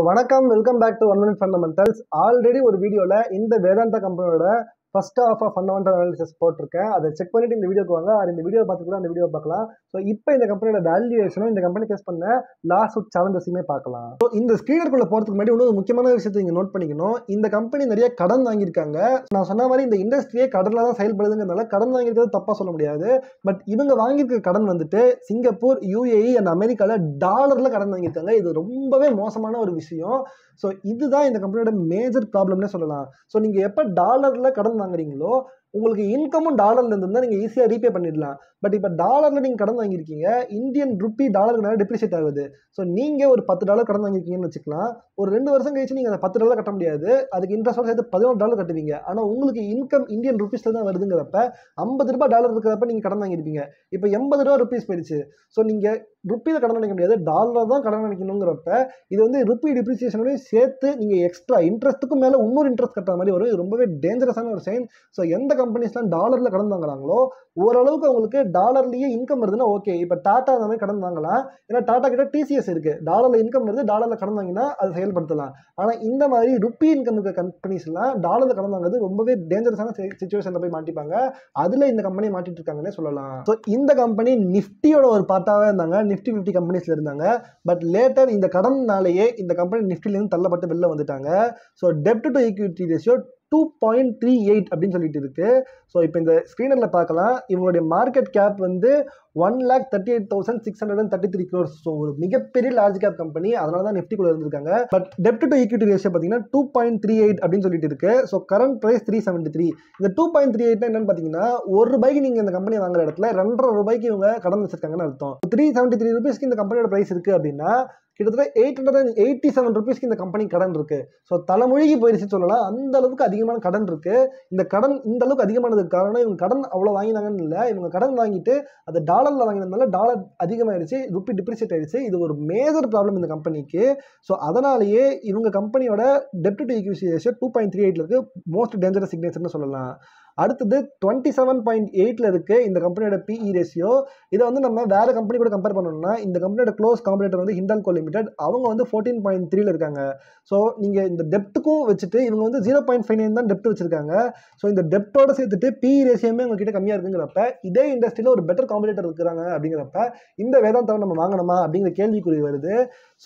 வணக்கம், welcome back to 1 Minute Fundamentals. Already ஒரு வீடியோல இந்த வேதாந்தா கம்பெனியோட ஃபர்ஸ்ட் ஆஃப் ஃபண்டமெண்டல் அனாலிசிஸ் போட்டிருக்கேன். அதை செக் பண்ணிட்டு இந்த வீடியோக்கு வாங்க. அது இந்த வீடியோ பார்த்து கூட அந்த வீடியோ பார்க்கலாம். ஸோ இப்போ இந்த கம்பெனியோட வேல்யூவேஷனும் இந்த கம்பெனி ஃபேஸ் பண்ண லாஸ்ட் சேலஞ்சஸுமே பார்க்கலாம். ஸோ இந்த ஸ்க்ரீனருக்குள்ள போகிறதுக்கு முன்னாடி இன்னொரு முக்கியமான விஷயத்தை நீங்கள் நோட் பண்ணிக்கணும். இந்த கம்பெனி நிறைய கடன் வாங்கியிருக்காங்க. நான் சொன்ன மாதிரி இந்த இண்டஸ்ட்ரியே கடனில் தான் செயல்படுதுங்கிறதுனால கடன் வாங்கியிருக்கிறது தப்பாக சொல்ல முடியாது. பட் இவங்க வாங்கியிருக்க கடன் வந்துட்டு சிங்கப்பூர், UAE அண்ட் அமெரிக்காவில் டாலரில் கடன் வாங்கியிருக்காங்க. இது ரொம்பவே மோசமான ஒரு விஷயம். ஸோ இதுதான் இந்த கம்பெனியோட மேஜர் ப்ராப்ளம்னே சொல்லலாம். ஸோ நீங்கள் எப்போ டாலரில் கடன் வாங்குறீங்களோ உங்களுக்கு இன்கமும் டாலர்ல இருந்தால் நீங்கள் ஈஸியாக ரீபே பண்ணிடலாம். பட் இப்போ டாலரில் நீங்கள் கடன் வாங்கியிருக்கீங்க, இந்தியன் ருப்பி டாலருக்கு நேரம் டிப்ரிஷியேட் ஆகுது. ஸோ நீங்கள் ஒரு $10 கடன் வாங்கியிருக்கீங்கன்னு வச்சுக்கலாம். ஒரு 2 வருஷம் கழிச்சு நீங்கள் அந்த $10 கட்ட முடியாது. அதுக்கு இன்ட்ரெஸ்டோட சேர்த்து $11 கட்டுவீங்க. ஆனால் உங்களுக்கு இன்கம் இந்தியன் ருப்பீஸில் தான் வருதுங்கிறப்ப $50 டாலர் இருக்கிறப்ப நீங்கள் கடன் வாங்கியிருப்பீங்க. இப்போ $80 ருப்பீஸ் போயிடுச்சு. ஸோ நீங்கள் ருப்பியில் கடன் நினைக்க முடியாது, டாலரில் தான் கடன் நினைக்கணுங்கிறப்ப இது வந்து ருப்பி டிப்ரிசியேஷனோடையும் சேர்த்து நீங்கள் எக்ஸ்ட்ரா இன்ட்ரெஸ்ட்டுக்கும் மேலே இன்னொரு இன்ட்ரெஸ்ட் கட்டுற மாதிரி வரும். இது ரொம்பவே டேஞ்சரஸான ஒரு சைன். ஸோ எந்த கம்பெனிஸ்லாம் டாலரில் கடன் வாங்குறாங்களோ ஓரளவுக்கு அவங்களுக்கு டாலர்லேயே இன்கம் வருதுன்னா ஓகே. இப்போ டாட்டா அந்த மாதிரி கடன் வாங்கலாம். ஏன்னா டாட்டா கிட்ட TCS இருக்குது, டாலரில் இன்கம் வருது, டாலரில் கடன் வாங்கினா அதை செயல்படுத்தலாம். ஆனால் இந்த மாதிரி ருப்பி இன்கம் இருக்கிற கம்பெனிஸ்லாம் டாலரில் கடன் வாங்குறது ரொம்பவே டேஞ்சரஸான சிச்சுவேஷனில் போய் மாட்டிப்பாங்க. அதில் இந்த கம்பெனி மாட்டிட்டு இருக்காங்கன்னே சொல்லலாம். ஸோ இந்த கம்பெனி நிஃப்டியோட ஒரு பார்ட்டாகவே இருந்தாங்க, நிஃப்டி 50 கம்பெனிஸ்ல இருந்தாங்க. பட் லேட்டர் இந்த கடன்னாலேயே இந்த கம்பெனி நிஃப்டிலேருந்து தள்ளப்பட்டு வெளில வந்துட்டாங்க. So dept to equity ratio 2.38 அப்படின்னு சொல்லிட்டு இருக்கு. ஸோ இப்போ இந்த ஸ்க்ரீனரில் பார்க்கலாம், இவங்களுடைய மார்க்கெட் கேப் வந்து 1,38,633 crores. ஸோ ஒரு மிகப்பெரிய லார்ஜ் கேப் கம்பெனி, அதனால தான் நிஃப்டிக்குள்ள இருந்திருக்காங்க. பட் டெப்ட் டு ஈக்விட்டி ரேஷியோ பார்த்தீங்கன்னா 2.38 அப்படின்னு சொல்லிட்டு இருக்கு. So current price 373. இந்த 2.38 என்னன்னு பார்த்தீங்கன்னா ₹1 நீங்கள் இந்த கம்பெனி வாங்குற இடத்துல ₹2.5 இவங்க கடன் வச்சிருக்காங்கன்னு அர்த்தம். 373 ருபீஸ்க்கு இந்த கம்பெனியோட ப்ரைஸ் இருக்கு அப்படின்னா கிட்டத்தட்ட 887 ருபீஸ்க்கு இந்த கம்பெனி கடன் இருக்கு. ஸோ தலைமொழிக்கு போயிடுச்சுன்னு சொல்லலாம். அந்த அளவுக்கு அதிகமான கடன் இருக்கு. இந்த கடன் இந்த அளவுக்கு அதிகமானதுக்கு காரணம் இவங்க கடன் அவ்வளோ வாங்கினாங்கன்னு இல்லை, இவங்க கடன் வாங்கிட்டு அது டாலரில் வாங்கினதுனால டாலர் அதிகமாகிடுச்சு, ருப்பி டிப்ரிசியேட் ஆயிடுச்சு. இது ஒரு மேஜர் ப்ராப்ளம் இந்த கம்பெனிக்கு. ஸோ அதனாலேயே இவங்க கம்பெனியோட டெப்ட் டு ஈக்விட்டி ரேஷியோ 2.38 இருக்கு. மோஸ்ட் டேஞ்சரஸ் சிக்னேச்சர்னு சொல்லலாம். அடுத்தது 27.8 இருக்கு இந்த கம்பெனியோட PE ரேஷியோ. இதை வந்து நம்ம வேற கம்பெனி கூட கம்பேர் பண்ணணும்னா இந்த கம்பெனியோட க்ளோஸ் காம்படிட்டர் வந்து ஹிண்டால்கோ லிமிடெட், அவங்க வந்து 14.3 இருக்காங்க. ஸோ நீங்கள் இந்த டெப்ட்டுக்கும் வச்சுட்டு இவங்க வந்து 0.59 தான் டெப்ட் வச்சிருக்காங்க. ஸோ இந்த டெப்டோட சேர்த்துட்டு PE ரேஷியோமே உங்ககிட்ட கம்மியாக இருக்குங்கிறப்ப இதே இண்டஸ்ட்ரியில் ஒரு பெட்டர் காம்படிட்டர் இருக்கிறாங்க அப்படிங்கிறப்ப இந்த வேதாந்தாவை நம்ம வாங்கணுமா அப்படிங்கிற கேள்விக்குறி வருது.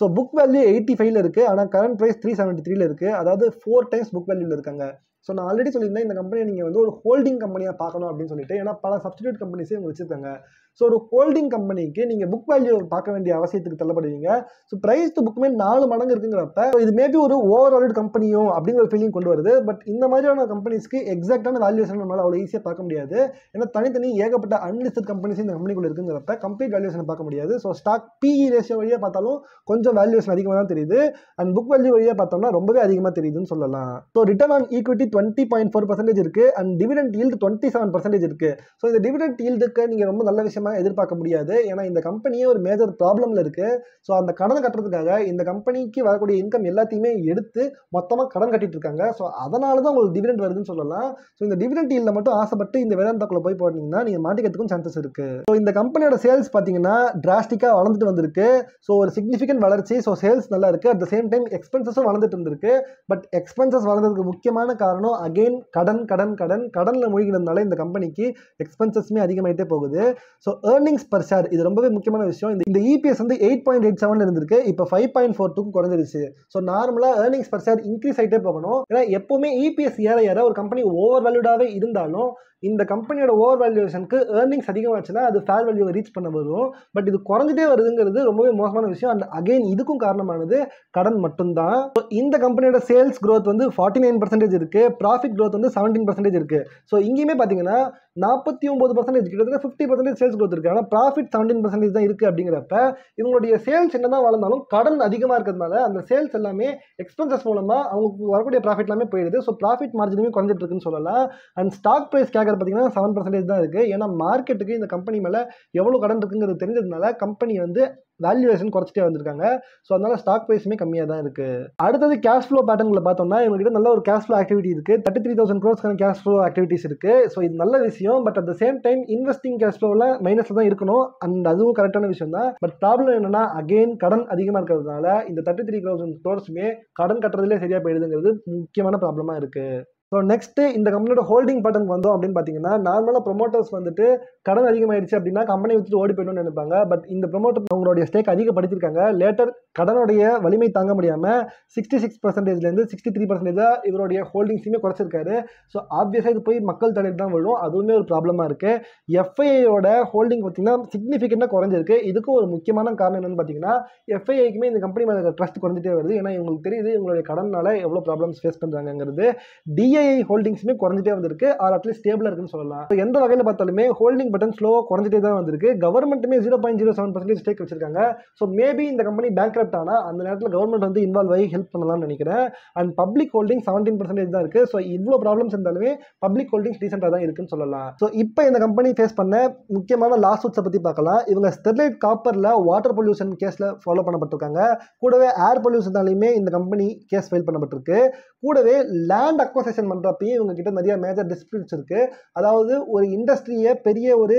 ஸோ புக் வேல்யூ 85 இருக்கு, ஆனால் கரண்ட் ப்ரைஸ் 373 இருக்கு. அதாவது 4 டைம்ஸ் புக் வேல்யூவில் இருக்காங்க. ஸோ நான் ஆல்ரெடி சொல்லியிருந்தேன் இந்த கம்பெனியை நீங்கள் வந்து ஒரு ஹோல்டிங் கம்பெனியாக பார்க்கணும் அப்படின்னு சொல்லிட்டு, ஏன்னா பல சப்ஸ்டிடியூட் கம்பெனிஸே இவங்க வச்சிருக்காங்க. ஸோ ஒரு ஹோல்டிங் கம்பெனிக்கு நீங்கள் புக் வேல்யூ பார்க்க வேண்டிய அவசியத்துக்கு தள்ளப்படுவீங்க. ஸோ ப்ரைஸ் டு புக்குமே 4 மடங்கு இருக்குங்கிறப்ப இது மேபி ஒரு ஓவரால் கம்பெனியும் அப்படிங்கிற ஒரு ஃபீலிங் கொண்டு வருது. பட் இந்த மாதிரியான கம்பெனிஸ்க்கு எக்ஸாக்டான வேல்யூஷன் நம்மளால் அவ்வளோ ஈஸியாக பார்க்க முடியாது. ஏன்னா தனித்தனி ஏகப்பட்ட அன்லிஸ்டட் கம்பெனிஸ் இந்த கம்பெனிக்குள்ள இருக்குங்கிறப்ப கம்ப்ளீட் வேல்யூஷன் பார்க்க முடியாது. ஸோ ஸ்டாக் PE ரேஷியோ வழியாக பார்த்தாலும் கொஞ்சம் வேல்யூஷன் அதிகமாக தான் தெரியுது, அண்ட் புக் வேல்யூ வழியாக பார்த்தோம்னா ரொம்பவே அதிகமாக தெரியுதுன்னு சொல்லலாம். ஸோ ரிட்டர்ன் ஆன் ஈக்விட்டி 20.4% இருக்கு, அண்ட் டிவிடெண்ட் ஈல்டு 27% இருக்கு. ஸோ இந்த டிவிடெண்ட் ஈல்டுக்கு நீங்கள் ரொம்ப நல்ல விஷயமா எதிர்பார்க்க முடியாது. ஏன்னா இந்த கம்பெனியே ஒரு மேஜர் ப்ராப்ளம்ல இருக்கு. ஸோ அந்த கடனை கட்டுறதுக்காக இந்த கம்பெனிக்கு வரக்கூடிய இன்கம் எல்லாத்தையுமே எடுத்து மொத்தமாக கடன் கட்டிட்டு இருக்காங்க. ஸோ அதனால தான் உங்களுக்கு டிவிடெண்ட் வருதுன்னு சொல்லலாம். ஸோ இந்த டிவிடெண்ட் ஈல்டில் மட்டும் ஆசைப்பட்டு இந்த வேதாந்தாக்குள்ள போய் போனீங்கன்னா நீங்கள் மாட்டிக்கிறதுக்கும் சான்சஸ் இருக்கு. ஸோ இந்த கம்பெனியோட சேல்ஸ் பார்த்தீங்கன்னா டிராஸ்டிக்காக வளர்ந்துட்டு வந்திருக்கு. ஸோ ஒரு சிக்னிஃபிகன்ட் வளர்ச்சி. ஸோ சேல்ஸ் நல்லா இருக்கு, அட் த சேம் டைம் எக்ஸ்பென்சஸும் வளர்ந்துட்டு இருந்திருக்கு. பட் எக்ஸ்பென்சஸ் வளர்ந்ததுக்கு முக்கியமான காரணம் அகெயின் கடனில் மூழ்கினதுனால இந்த கம்பெனிக்கு எக்ஸ்பென்சஸ்மே அதிகமாயிட்டே போகுது. ஸோ ஏர்னிங்ஸ் பர் ஷேர் இது ரொம்பவே முக்கியமான விஷயம். இந்த EPS வந்து 8.87 இருந்திருக்கு, இப்போ 5.42 குறைஞ்சிருச்சு. ஸோ நார்மலாக ஏர்னிங்ஸ் பர் ஷேர் இன்க்ரீஸ் ஆகிட்டே போகணும். ஏன்னா எப்பவுமே EPS ஏற ஏற ஒரு கம்பெனி ஓவர் வேல்யூடாகவே இருந்தாலும் இந்த கம்பெனியோட ஓவர் வேல்யூஷனுக்கு ஏர்னிங்ஸ் அதிகமாச்சுன்னா அது ஃபேர் வேல்யூவை ரீச் பண்ண வரும். பட் இது குறைஞ்சிட்டே வருதுங்கிறது ரொம்பவே மோசமான விஷயம். அண்ட் அகெயின் இதுக்கும் காரணமானது கடன் மட்டும்தான். இந்த கம்பெனியோட சேல்ஸ் க்ரோத் வந்து 49% இருக்கு, ப்ராஃபிட் க்ரோத் வந்து 17% இருக்கு. ஸோ இங்கேயுமே பார்த்தீங்கன்னா 49% கிட்டத்தட்ட 50% சேல்ஸ் க்ரோத் இருக்கு, ஆனால் ப்ராஃபிட் 17% தான் இருக்கு. அப்படிங்கிறப்ப இவங்களுடைய சேல்ஸ் என்னதான் வளர்ந்தாலும் கடன் அதிகமாக இருக்கிறதுனால அந்த சேல்ஸ் எல்லாமே எக்ஸ்பென்சஸ் மூலமாக அவங்களுக்கு வரக்கூடிய ப்ராஃபிட் எல்லாமே போயிடுது. ஸோ ப்ராஃபிட் மார்ஜினுமே குறைஞ்சிட்டு இருக்குன்னு சொல்லலாம். அண்ட் ஸ்டாக் ப்ரைஸ் பார்த்தீங்கன்னா 7% தான் இருக்கு. ஏன்னா மார்க்கெட்டுக்கு இந்த கம்பெனி மேல எவ்வளவு கடன் இருக்குங்கிறது தெரிஞ்சதுனால கம்பெனி வந்து வேல்யூவேஷன் குறைச்சிட்டே வந்திருக்காங்க. ஸோ அதனால ஸ்டாக் ப்ரைஸுமே கம்மியாக தான் இருக்கு. அடுத்தது கேஷ் ஃப்ளோ பேட்டர்னில் பார்த்தோம்னா இவங்ககிட்ட நல்ல ஒரு கேஷ் ஃப்ளோ ஆக்டிவிட்டி இருக்கு. 33,000 crores கேஷ் ஃப்ளோ ஆக்டிவிட்டிஸ் இருக்கு. ஸோ இது நல்ல விஷயம். But at the same time investing cash ஃப்ளோவில் மைனஸ்ல தான் இருக்கணும். அண்ட் அதுவும் கரெக்டான விஷயம் தான். பட் ப்ராப்ளம் என்னன்னா அகெயின் கடன் அதிகமாக இருக்கிறதுனால இந்த 33,000 crores கடன் கட்டுறதுலேயே சரியா போயிடுதுங்கிறது முக்கியமான ப்ராப்ளமா இருக்கு. ஸோ நெக்ஸ்ட் இந்த கம்பெனியோட ஹோல்டிங் பேட்டர்ன் வந்தோம் அப்படின்னு பார்த்தீங்கன்னா நார்மலாக ப்ரொமோட்டர்ஸ் வந்துட்டு கடன் அதிகமாயிடுச்சு அப்படின்னா கம்பெனி வச்சுட்டு ஓடி போயிடணும்னு நினைப்பாங்க. பட் இந்த ப்ரொமோட்டர் அவங்களுடைய ஸ்டேக் அதிகப்படுத்திருக்காங்க. லேட்டர் கடனுடைய வலிமை தாங்க முடியாமல் 66%லேருந்து 63% இவருடைய ஹோல்டிங்ஸுமே குறைச்சிருக்காரு. ஸோ ஆப்வியஸாக இது போய் மக்கள் தலையில் தான் விழும். அதுவுமே ஒரு ப்ராப்ளமாக இருக்கு. எஃப்ஐஐயோட ஹோல்டிங் பார்த்தீங்கன்னா சிக்னிஃபிகண்டாக குறைஞ்சிருக்கு. இதுக்கும் ஒரு முக்கியமான காரணம் என்னன்னு பார்த்தீங்கன்னா எஃப்ஐஐக்குமே இந்த கம்பெனி மேலே ட்ரஸ்ட் குறைஞ்சிட்டே வருது. ஏன்னா இவங்களுக்கு தெரியுது இவங்களுடைய கடனால எவ்வளோ ப்ராப்ளம்ஸ் ஃபேஸ் பண்ணுறாங்கிறது. டிஐஐ ஹோல்டிங்ஸுமே குறைஞ்சிட்டே வந்திருக்கு. ஆர் அட்லீஸ்ட் ஸ்டேபிளாக இருக்குன்னு சொல்லலாம். எந்த வகையில் பார்த்தாலுமே ஹோல்டிங் பட்டன் ஸ்லோவாக குறைஞ்சிட்டே தான் வந்திருக்கு. கவர்மெண்ட்டுமே 0.07% ஸ்டேக் வச்சிருக்காங்க. ஸோ மேபி இந்த கம்பெனி பேங்க்ரப்ட் ஆனால் அந்த நேரத்தில் கவர்மெண்ட் வந்து இன்வால்வ் ஆகி ஹெல்ப் பண்ணலாம்னு நினைக்கிறேன். அண்ட் பப்ளிக் ஹோல்டிங் 17% தான் இருக்கு. ஸோ இவ்வளோ ப்ராப்ளம்ஸ் இருந்தாலுமே பப்ளிக் ஹோல்டிங்ஸ் டீசெண்டாக தான் இருக்குன்னு சொல்லலாம். ஸோ இப்போ இந்த கம்பெனி ஃபேஸ் பண்ண முக்கியமான லாஸ் சூட்ஸை பற்றி பார்க்கலாம். இவங்க ஸ்டெர்லைட் காப்பரில் வாட்டர் பொல்யூஷன் கேஸில் ஃபாலோ பண்ணப்பட்டிருக்காங்க. கூடவே ஏர் பொல்யூஷனாலையுமே இந்த கம்பெனி கேஸ் ஃபைல் பண்ணப்பட்டிருக்கு. கூடவே லேண்ட் அக்வசேஷன் பண்ணுறப்பையும் இவங்க கிட்ட நிறைய மேஜர் டிஸ்பியூட்ஸ் இருக்கு. அதாவது ஒரு இண்டஸ்ட்ரியை பெரிய ஒரு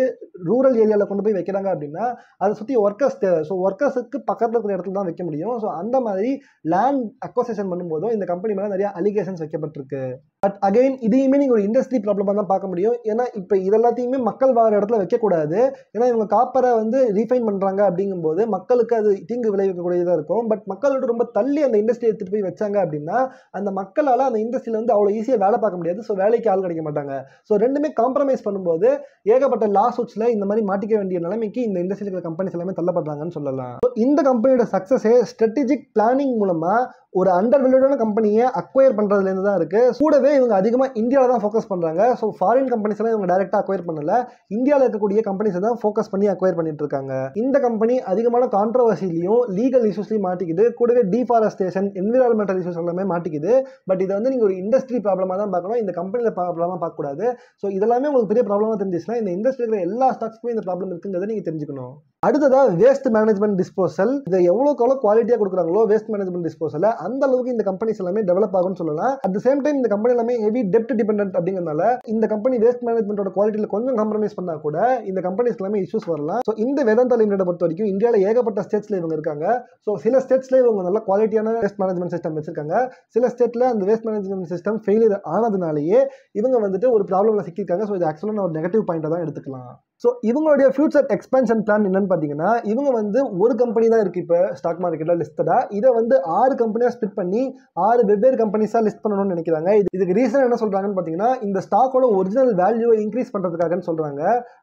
ரூரல் ஏரியாவில் கொண்டு போய் வைக்கிறாங்க அப்படின்னா அதை சுற்றி ஒர்க்கர்ஸ் தேவை. ஸோ ஒர்க்கர்ஸுக்கு பக்கத்தில் இருக்கிற இடத்துல தான் வைக்க முடியும். ஸோ அந்த மாதிரி லேண்ட் அக்வசேஷன் பண்ணும்போதும் இந்த கம்பெனி மேலே நிறைய அலிகேஷன்ஸ் வைக்கப்பட்டிருக்கு. பட் அகைன் இதையுமே நீங்கள் ஒரு இண்டஸ்ட்ரி ப்ராப்ளமாக தான் பார்க்க முடியும். ஏன்னா இப்போ இதெல்லாத்தையுமே மக்கள் வாழ இடத்துல வைக்கக்கூடாது. ஏன்னா இவங்க காப்பரை வந்து ரீஃபைன் பண்ணுறாங்க அப்படிங்கும்போது மக்களுக்கு அது தீங்கு விளைவிக்கக்கூடியதாக இருக்கும். பட் மக்களோட ரொம்ப தள்ளி அந்த இண்டஸ்ட்ரி எடுத்துகிட்டு போய் வச்சாங்க அப்படின்னா அந்த மக்களால் அந்த இண்டஸ்ட்ரியில் வந்து அவ்வளோ ஈஸியாக வேலை பார்க்க முடியாது. ஸோ வேலைக்கு ஆள் கிடைக்க மாட்டாங்க. ஸோ ரெண்டுமே காம்ப்ரமைஸ் பண்ணும்போது ஏகப்பட்ட லாசூட்ஸில் இந்த மாதிரி மாட்டிக்க வேண்டிய நிலைமைக்கு இந்த இண்டஸ்ட்ரியில் இருக்கிற கம்பெனிஸ் எல்லாமே தள்ளப்படுறாங்கன்னு சொல்லலாம். இந்த கம்பெனியோட சக்ஸஸே ஸ்ட்ராட்டஜிக் பிளானிங் மூலமாக ஒரு அண்டர் வேல்யூடான கம்பெனியை அக்வயர் பண்ணுறதுலேருந்து தான் இருக்குது. கூடவே இவங்க அதிகமாக இந்தியாவில் தான் ஃபோக்கஸ் பண்ணுறாங்க. ஸோ ஃபாரின் கம்பெனிஸ் எல்லாம் இவங்க டைரெக்டாக அக்வயர் பண்ணல. இந்தியாவில் இருக்கக்கூடிய கம்பெனிஸை தான் ஃபோக்கஸ் பண்ணி அக்வயர் பண்ணிட்டு இருக்காங்க. இந்த கம்பெனி அதிகமான கான்ட்ரவர்சிலையும் லீகல் இஷ்யூஸ்லையும் மாட்டிக்குது. கூடவே டீஃபாரஸ்டேஷன் என்விரான்மெண்டல் இஷ்யூஸ் எல்லாமே மாட்டிக்குது. பட் இதை வந்து நீங்கள் ஒரு இண்டஸ்ட்ரி ப்ராப்ளமாக தான் பார்க்கணும். இந்த கம்பெனியில் ப்ராப்ளமாக பார்க்கக்கூடாது. ஸோ இதெல்லாமே உங்களுக்கு பெரிய ப்ராப்ளமாக தெரிஞ்சிச்சுன்னா இந்த இண்டஸ்ட்ரியில் இருக்கிற எல்லா ஸ்டாக்ஸ்க்குமே இந்த ப்ராப்ளம் இருக்குங்கிறத நீங்கள் தெரிஞ்சுக்கணும். அடுத்ததாக வேஸ்ட் மேனேஜ்மெண்ட் டிஸ்போசல். இதை எவ்வளோக்கு எவ்வளோ குவாலிட்டியாக கொடுக்குறாங்களோ வேஸ்ட் மேனேஜ்மெண்ட் டிஸ்போசல் அந்த அளவுக்கு இந்த கம்பெனிஸ் எல்லாமே டெவலப் ஆகும்னு சொல்லலாம். அட் த சேம் டைம் இந்த கம்பெனி எல்லாமே ஹெவி டெப்ட் டிபெண்டன்ட் அப்படிங்கிறதுனால இந்த கம்பெனி வேஸ்ட் மேனேஜ்மெண்டோட குவாலிட்டியில் கொஞ்சம் காம்ப்ரமைஸ் பண்ணா கூட இந்த கம்பெனிஸ் எல்லாமே இஷ்யூஸ் வரலாம். ஸோ இந்த வேதாந்தா லிமிடெட் பொறுத்த வரைக்கும் இந்தியாவில் ஏகப்பட்ட ஸ்டேட்ஸ்ல இவங்க இருக்காங்க. ஸோ சில ஸ்டேட்ஸ்ல இவங்க நல்ல குவாலிட்டியான வேஸ்ட் மேனேஜ்மெண்ட் சிஸ்டம் வச்சிருக்காங்க. சில ஸ்டேட்ல அந்த வேஸ்ட் மேனேஜ்மெண்ட் சிஸ்டம் ஃபெயிலியர் ஆனதுனாலேயே இவங்க வந்துட்டு ஒரு ப்ராப்ளம்ல சிக்கிருக்காங்க. ஸோ இது ஆக்சுவலாக ஒரு நெகட்டிவ் பாயிண்டா தான் எடுத்துக்கலாம். ஸோ இவங்களுடைய ஃபியூச்சர் எக்ஸ்பேன்ஷன் பிளான் என்னன்னு பார்த்தீங்கன்னா இவங்க வந்து ஒரு கம்பெனி தான் இருக்குது இப்போ ஸ்டாக் மார்க்கெட்டில் லிஸ்டடாக. இதை வந்து 6 கம்பெனியாக ஸ்பிட் பண்ணி 6 வெவ்வேறு கம்பெனிஸாக லிஸ்ட் பண்ணணும்னு நினைக்கிறாங்க. இதுக்கு ரீசன் என்ன சொல்கிறாங்கன்னு பார்த்தீங்கன்னா இந்த ஸ்டாக்கோட ஒரிஜினல் வேல்யூவை இன்க்ரீஸ் பண்ணுறதுக்காகன்னு சொல்கிறாங்க.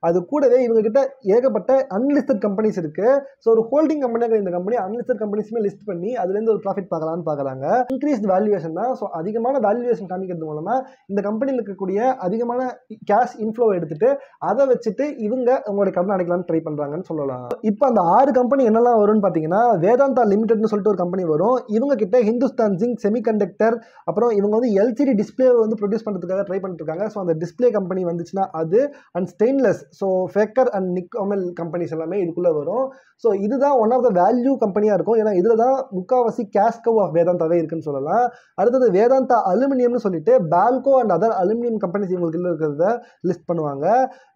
அது கூடவே இவங்க கிட்ட ஏகப்பட்ட அன்லிஸ்டட் கம்பெனிஸ் இருக்குது. ஸோ ஒரு ஹோல்டிங் கம்பெனியாக இந்த கம்பெனி அன்லிஸ்டட் கம்பெனிஸுமே லிஸ்ட் பண்ணி அதுலேருந்து ஒரு ப்ராஃபிட் பார்க்கலான்னு பார்க்குறாங்க. இன்க்ரீஸ்ட் வேல்யூவேஷன் தான். ஸோ அதிகமான வேல்யூவேஷன் காமிக்கிறது மூலமாக இந்த கம்பெனியில் இருக்கக்கூடிய அதிகமான கேஷ் இன்ஃப்ளோ எடுத்துட்டு அதை வச்சுட்டு இவங்க உங்களுடைய கடன் அடைக்கலாம்னு ட்ரை பண்றாங்கன்னு சொல்லலாம். இப்போ அந்த 6 கம்பெனி என்னெல்லாம் வரும்னு பார்த்தீங்கன்னா வேதாந்தா லிமிடெட்னு சொல்லிட்டு ஒரு கம்பெனி வரும். இவங்க கிட்ட ஹிந்துஸ்தான் ஜிங்க் செமிகண்டக்டர் அப்புறம் இவங்க வந்து எல்சிடி டிஸ்பிளே வந்து ப்ரொடியூஸ் பண்ணுறதுக்காக ட்ரை பண்ணிட்டு இருக்காங்க. ஸோ அந்த டிஸ்பிளே கம்பெனி வந்துச்சுன்னா அது அண்ட் ஸ்டெயின்லெஸ் ஸோ ஃபேக்கர் அண்ட் நிக்கோமெல் கம்பெனிஸ் எல்லாமே இதுக்குள்ளே வரும். ஸோ இதுதான் ஒன் ஆஃப் த வேல்யூ கம்பெனியாக இருக்கும். ஏன்னா இதில் தான் முக்காவாசி கேஷ் கவ் ஆஃப் வேதாந்தாவே இருக்குன்னு சொல்லலாம். அடுத்தது வேதாந்தா அலுமினியம்னு சொல்லிட்டு Balco and other aluminium companies இவங்களுக்கு இருக்கிறத லிஸ்ட் பண்ணுவாங்க.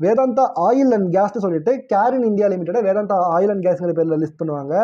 வேதாந்தா ஆயில் அண்ட் கேஸ்னு சொல்லிட்டு Cairn India limited Vedanta oil and கேஸ்ங்கிற பேரில் லிஸ்ட் பண்ணுவாங்க.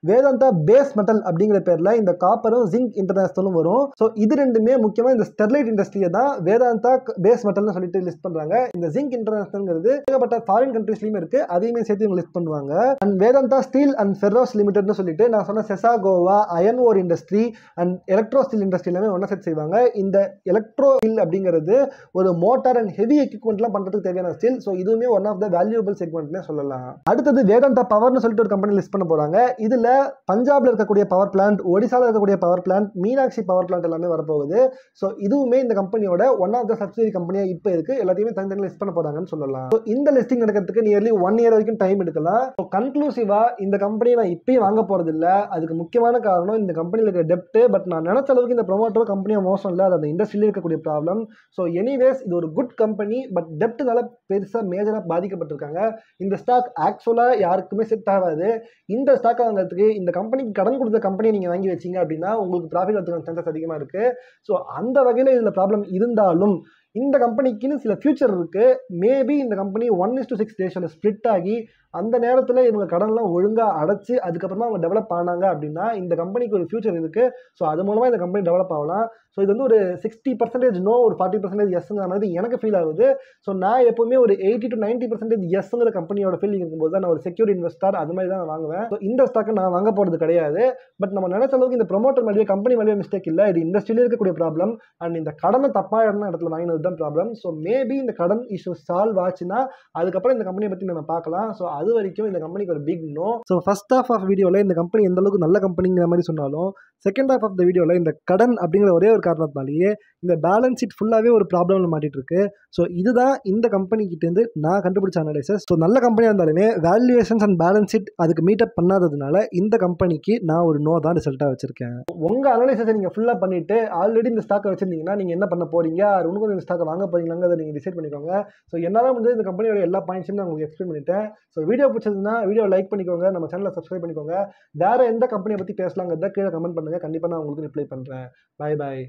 வேதாந்தா பேஸ் மெட்டல் அப்படிங்கிற பேரில் இந்த காப்பரும் ஜிங்க் இன்டர்நேஷனலும் வரும். ஸோ இது ரெண்டுமே முக்கியமாக இந்த ஸ்டெர்லைட் இண்டஸ்ட்ரியை தான் வேதாந்தா பேஸ் மெட்டல்னு சொல்லிட்டு லிஸ்ட் பண்ணுறாங்க. இந்த ஜிங்க் இன்டர்நேஷனல்ங்கிறது ஏகப்பட்ட ஃபாரின் கண்ட்ரீஸ்லையும் இருக்குது. அதையுமே சேர்த்து இவங்க லிஸ்ட் பண்ணுவாங்க. And Vedanta steel and ferrous லிமிடெட்னு சொல்லிட்டு நான் சொன்ன Sesa Goa iron ore industry and electro steel industry எல்லாமே ஒன்றா சேர்த்து செய்வாங்க. இந்த எலக்ட்ரோ ஸ்டீல் அப்படிங்கிறது ஒரு மோட்டார் அண்ட் ஹெவி எக்யூப்மெண்ட்லாம் பண்ணுறதுக்கு தேவையான ஸ்டீல். ஸோ இதுவுமே ஒன் ஆஃப் த வேல்யூபிள் செக்மெண்ட்னே சொல்லலாம். அடுத்தது வேதாந்தா பவர்னு சொல்லிட்டு ஒரு கம்பெனி லிஸ்ட் பண்ண போறாங்க. இதுல பஞ்சாப்ல இருக்கக்கூடிய பவர் பிளான்ட், ஒடிசால இருக்கக்கூடிய power plant, Meenakshi power plant எல்லாமே வரப்போகுது. ஸோ இதுவுமே இந்த கம்பெனியோட ஒன் ஆஃப் த சப்சிடரி கம்பெனியா இப்போ இருக்கு. எல்லாத்தையுமே தனித்தனி லிஸ்ட் பண்ண போறாங்கன்னு சொல்லலாம். ஸோ இந்த லிஸ்டிங் நடக்கிறதுக்கு நியர்லி 1 இயர் வரைக்கும் டைம் எடுக்கலாம். ஸோ கன்க்ளூசிவா இந்த கம்பெனியை நான் இப்பயும் வாங்க போறது இல்லை. அதுக்கு முக்கியமான காரணம் இந்த கம்பெனியில் இருக்கிற டெப்ட். பட் நான் நினைச்ச அளவுக்கு இந்த ப்ரொமோட்டர் கம்பெனியா மோசம் இல்லை. அது அந்த இண்டஸ்ட்ரியில இருக்கக்கூடிய ப்ராப்ளம். ஸோ எனிவேஸ் இது ஒரு குட் கம்பெனி. பட் டெப்ட்னால பெருசாக மேஜராக பாதிக்கப்பட்ட கேள்விப்பட்டிருக்காங்க. இந்த ஸ்டாக் ஆக்சுவலாக யாருக்குமே செட் ஆகாது. இந்த ஸ்டாக் வாங்குறதுக்கு இந்த கம்பெனிக்கு கடன் கொடுத்த கம்பெனியை நீங்கள் வாங்கி வச்சிங்க அப்படின்னா உங்களுக்கு ப்ராஃபிட் வரதுக்கான சான்சஸ் அதிகமாக இருக்குது. ஸோ அந்த வகையில் இதில் ப்ராப்ளம் இருந்தாலும் இந்த கம்பெனிக்குன்னு சில ஃபியூச்சர் இருக்குது. மேபி இந்த கம்பெனி 1:6 ரேஷியோவில் ஸ்ப்ளிட் ஆகி அந்த நேரத்தில் இவங்க கடன்லாம் ஒழுங்காக அடைச்சி அதுக்கப்புறமா அவங்க டெவலப் ஆனாங்க அப்படின்னா இந்த கம்பெனிக்கு ஒரு ஃபியூச்சர் இருக்குது. ஸோ அது மூலமாக இந்த கம்பெனி டெவலப் ஆகலாம். ஸோ இது வந்து ஒரு 60% நோ, ஒரு 40% எஸ்ங்கிற மாதிரி எனக்கு ஃபீல் ஆகுது. ஸோ நான் எப்போவுமே ஒரு 80 to 90% எஸ்ங்கிற கம்பெனியோட ஃபீலிங் இருக்கும்போது தான் நான் ஒரு செக்யூர் இன்வெஸ்டர் அது மாதிரி தான் நான் வாங்குவேன். ஸோ இந்த ஸ்டாக்கை நான் வாங்க போகிறது கிடையாது. பட் நம்ம நினைச்ச அளவுக்கு இந்த ப்ரொமோட்டர் மேலேயே கம்பெனி மேலேயே மிஸ்டேக் இல்லை. இது இண்டஸ்ட்ரியிலே இருக்கக்கூடிய ப்ராப்ளம். அண்ட் இந்த கடனை தப்பான இடத்துல வாங்கினது தான் ப்ராப்ளம். ஸோ மேபி இந்த கடன் இஷ்யூ சால்வ் ஆச்சுன்னா அதுக்கப்புறம் இந்த கம்பெனியை பற்றி நம்ம பார்க்கலாம். ஸோ அது வரைக்கும் இந்த கம்பெனிக்கு ஒரு big no. So first half of வீடியோவில் இந்த கம்பெனி எந்த அளவுக்கு நல்ல கம்பெனிங்கிற மாதிரி சொன்னாலும் செகண்ட் ஹாஃப் ஆஃப் த வீடியோவில் இந்த கடன் அப்படிங்கிற ஒரே ஒரு காரணத்தினாலேயே இந்த பேலன்ஸ் ஷீட் ஃபுல்லாகவே ஒரு ப்ராப்ளம்ல மாட்டிட்டு இருக்கு. ஸோ இதுதான் இந்த கம்பெனிக்கிட்டேருந்து நான் கண்டுபிடிச்ச அனலைசஸ். ஸோ நல்ல கம்பெனியாக இருந்தாலுமே வேல்யூவேஷன்ஸ் அண்ட் பேலன்ஸ் ஷீட் அதுக்கு மீட்டப் பண்ணாததுனால இந்த கம்பெனிக்கு நான் ஒரு நோ தான் ரிசல்ட்டாக வச்சிருக்கேன். உங்கள் அனலைசஸை நீங்கள் ஃபுல்லாக பண்ணிட்டு ஆல்ரெடி இந்த ஸ்டாக்கை வச்சிருந்தீங்கன்னா நீங்கள் என்ன பண்ண போறீங்க, இன்னும் கொஞ்சம் இந்த ஸ்டாக்கை வாங்க போறீங்களாங்கிறத நீங்கள் டிசைட் பண்ணிக்கோங்க. ஸோ என்னால் வந்து இந்த கம்பெனியோட எல்லா பாயிண்ட்ஸும் நான் உங்களுக்கு எக்ஸ்பிளைன் பண்ணிட்டேன். ஸோ வீடியோ பிடிச்சதுன்னா வீடியோ லைக் பண்ணிக்கோங்க, நம்ம சேனலை சப்ஸ்கிரைப் பண்ணிக்கோங்க. வேறு எந்த கம்பெனியை பற்றி பேசலாங்கிறத கீழே கமெண்ட் பண்ணுங்கள். கண்டிப்பாக நான் உங்களுக்கு ரிப்ளை பண்ணுறேன். பாய் பாய்.